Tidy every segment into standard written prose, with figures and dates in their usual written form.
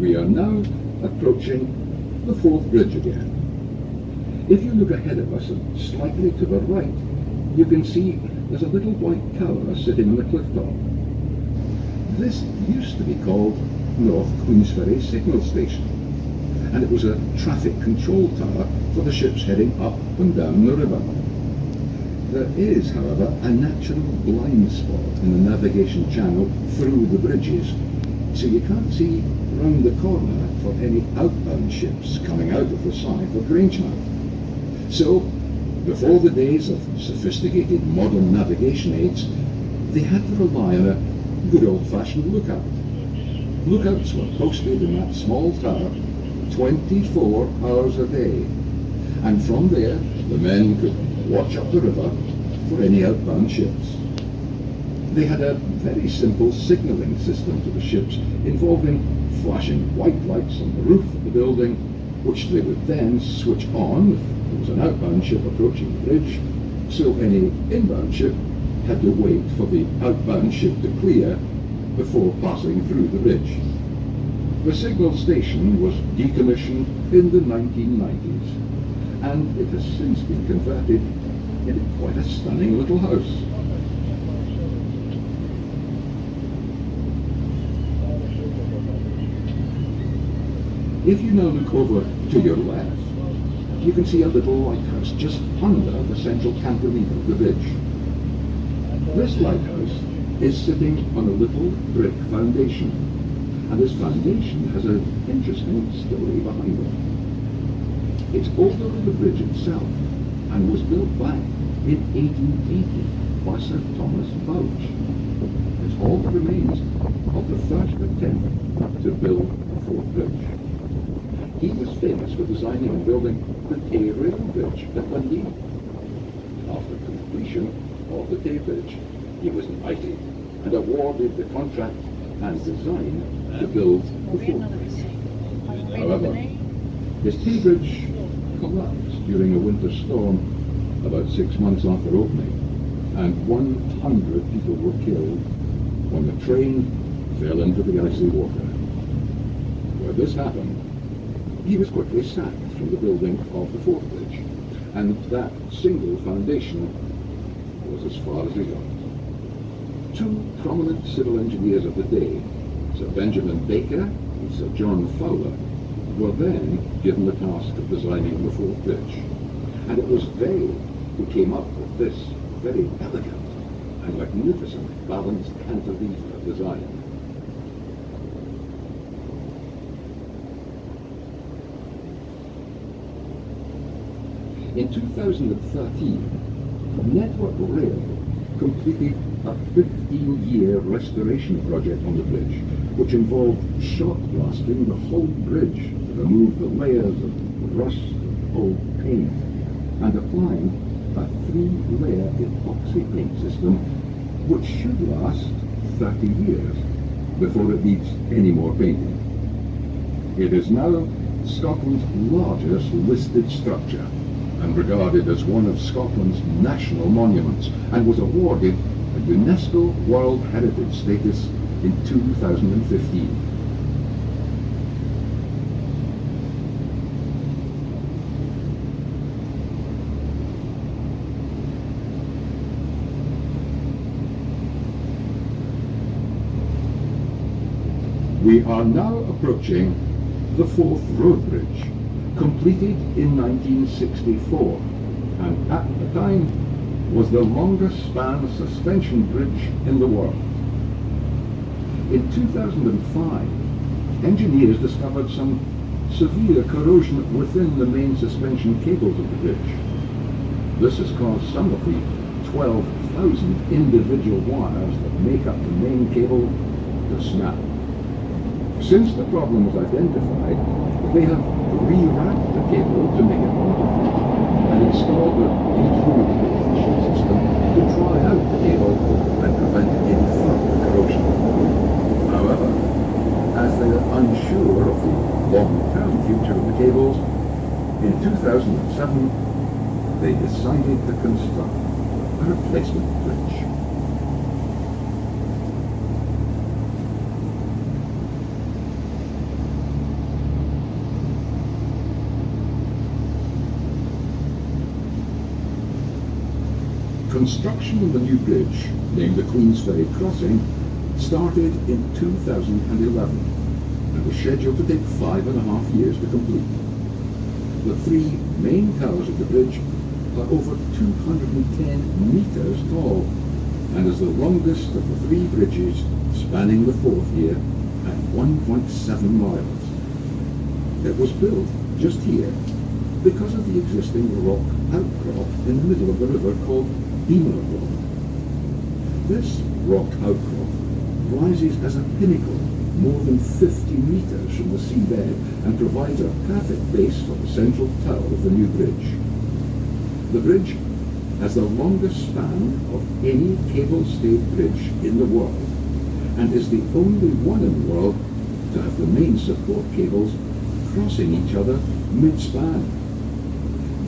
We are now approaching the Forth Bridge again. If you look ahead of us and slightly to the right, you can see there's a little white tower sitting on the cliff top. This used to be called North Queensferry Signal Station, and it was a traffic control tower for the ships heading up and down the river. There is, however, a natural blind spot in the navigation channel through the bridges, so you can't see round the corner for any outbound ships coming out of the side for Grangemouth. So, before the days of sophisticated modern navigation aids, they had to rely on a good old-fashioned lookout. Lookouts were posted in that small tower 24 hours a day, and from there the men could watch up the river for any outbound ships. They had a very simple signalling system to the ships involving flashing white lights on the roof of the building, which they would then switch on if there was an outbound ship approaching the bridge, so any inbound ship had to wait for the outbound ship to clear before passing through the bridge. The signal station was decommissioned in the 1990s, and it has since been converted into quite a stunning little house. If you now look over to your left, you can see a little lighthouse just under the central cantilever of the bridge. This lighthouse is sitting on a little brick foundation, and this foundation has an interesting story behind it. It's older than the bridge itself, and was built back in 1880 by Sir Thomas Bouch. It's all that remains of the first attempt to build the Forth Bridge. He was famous for designing and building the Tay Rail Bridge at Dundee. After completion of the Tay Bridge, he was knighted and awarded the contract and design to build the Forth Bridge. However, his Tay Bridge collapsed during a winter storm about 6 months after opening, and 100 people were killed when the train fell into the icy water. Where this happened, he was quickly sacked from the building of the Forth Bridge, and that single foundation was as far as he got. Two prominent civil engineers of the day, Sir Benjamin Baker and Sir John Fowler, were then given the task of designing the Forth Bridge, and it was they who came up with this very elegant and magnificent balanced cantilever design. In 2013, Network Rail completed a 15-year restoration project on the bridge, which involved shot blasting the whole bridge to remove the layers of rust and old paint, and applying a 3-layer epoxy paint system which should last 30 years before it needs any more painting. It is now Scotland's largest listed structure and regarded as one of Scotland's national monuments, and was awarded a UNESCO World Heritage status in 2015. We are now approaching the Forth Road Bridge, completed in 1964, and at the time was the longest span suspension bridge in the world. In 2005, engineers discovered some severe corrosion within the main suspension cables of the bridge. This has caused some of the 12,000 individual wires that make up the main cable to snap. Since the problem was identified, they have rewrapped the cable to make it waterproof and installed a dehumidification system to dry out the cable and prevent any further corrosion. However, as they are unsure of the long-term future of the cables, in 2007 they decided to construct a replacement bridge. Construction on the new bridge, named the Queensferry Crossing, started in 2011 and was scheduled to take 5.5 years to complete. The three main towers of the bridge are over 210 meters tall and is the longest of the three bridges spanning the Forth here at 1.7 miles. It was built just here because of the existing rock outcrop in the middle of the river called Rock. This rock outcrop rises as a pinnacle more than 50 meters from the seabed and provides a perfect base for the central tower of the new bridge. The bridge has the longest span of any cable-stayed bridge in the world and is the only one in the world to have the main support cables crossing each other mid-span.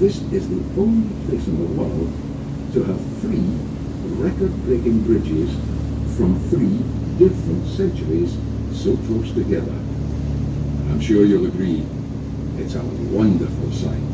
This is the only place in the world to have three record-breaking bridges from three different centuries so close together. I'm sure you'll agree, it's a wonderful sight.